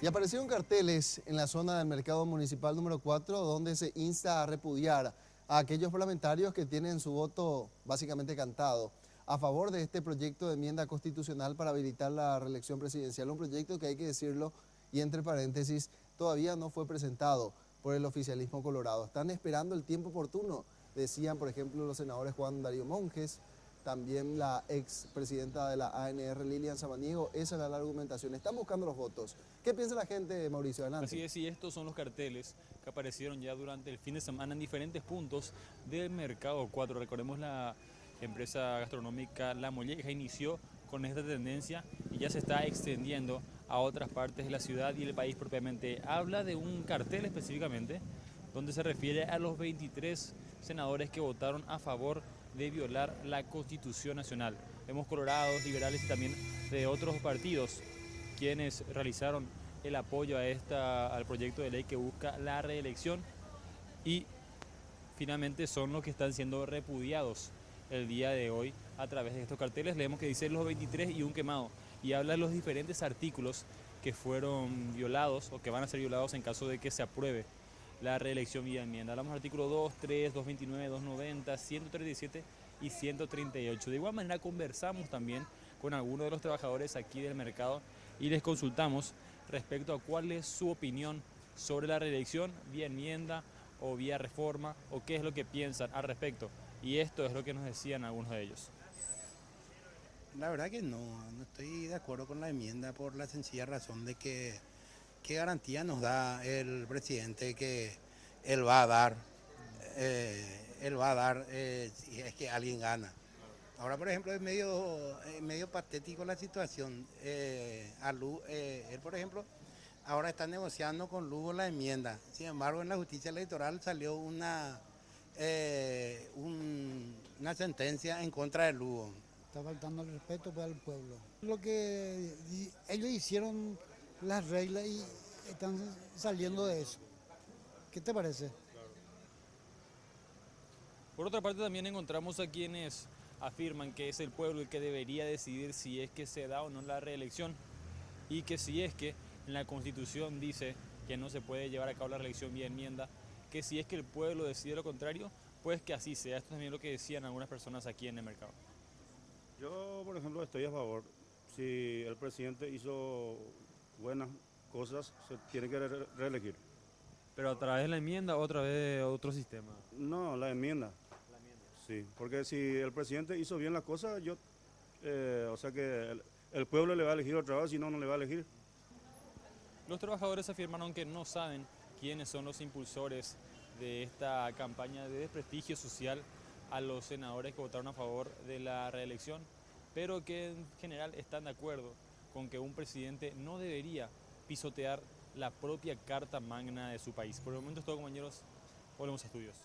Y aparecieron carteles en la zona del mercado municipal número 4 donde se insta a repudiar a aquellos parlamentarios que tienen su voto básicamente cantado a favor de este proyecto de enmienda constitucional para habilitar la reelección presidencial. Un proyecto que hay que decirlo y entre paréntesis todavía no fue presentado por el oficialismo colorado. Están esperando el tiempo oportuno, decían por ejemplo los senadores Juan Darío Monjes, también la ex presidenta de la ANR, Lilian Samaniego. Esa era la argumentación. Están buscando los votos. ¿Qué piensa la gente, Mauricio? Adelante. Así es, y estos son los carteles que aparecieron ya durante el fin de semana en diferentes puntos del Mercado 4. Recordemos, la empresa gastronómica La Molleja inició con esta tendencia y ya se está extendiendo a otras partes de la ciudad y el país propiamente. Habla de un cartel específicamente donde se refiere a los 23 senadores que votaron a favor de violar la Constitución Nacional. Vemos colorados, liberales y también de otros partidos quienes realizaron el apoyo al proyecto de ley que busca la reelección, y finalmente son los que están siendo repudiados el día de hoy a través de estos carteles. Leemos que dice los 23 y un quemado, y habla de los diferentes artículos que fueron violados o que van a ser violados en caso de que se apruebe la reelección vía enmienda. Hablamos del artículo 2, 3, 229, 290, 137 y 138. De igual manera conversamos también con algunos de los trabajadores aquí del mercado y les consultamos respecto a cuál es su opinión sobre la reelección vía enmienda o vía reforma, o qué es lo que piensan al respecto. Y esto es lo que nos decían algunos de ellos. La verdad que no estoy de acuerdo con la enmienda por la sencilla razón de que ¿qué garantía nos da el presidente que él va a dar si es que alguien gana? Ahora, por ejemplo, es medio patético la situación. Él, por ejemplo, ahora está negociando con Lugo la enmienda. Sin embargo, en la justicia electoral salió una sentencia en contra de Lugo. Está faltando el respeto para el pueblo. Lo que ellos hicieron las reglas y están saliendo de eso. ¿Qué te parece? Por otra parte, también encontramos a quienes afirman que es el pueblo el que debería decidir si es que se da o no la reelección, y que si es que en la Constitución dice que no se puede llevar a cabo la reelección vía enmienda, que si es que el pueblo decide lo contrario, pues que así sea. Esto también es lo que decían algunas personas aquí en el mercado. Yo, por ejemplo, estoy a favor. Si el presidente hizo buenas cosas, se tiene que reelegir. ¿Pero a través de la enmienda o a través de otro sistema? No, la enmienda. Sí, porque si el presidente hizo bien las cosas, o sea que el pueblo le va a elegir otra vez, si no, no le va a elegir. Los trabajadores afirmaron que no saben quiénes son los impulsores de esta campaña de desprestigio social a los senadores que votaron a favor de la reelección, pero que en general están de acuerdo con que un presidente no debería pisotear la propia carta magna de su país. Por el momento es todo, compañeros. Volvemos a estudios.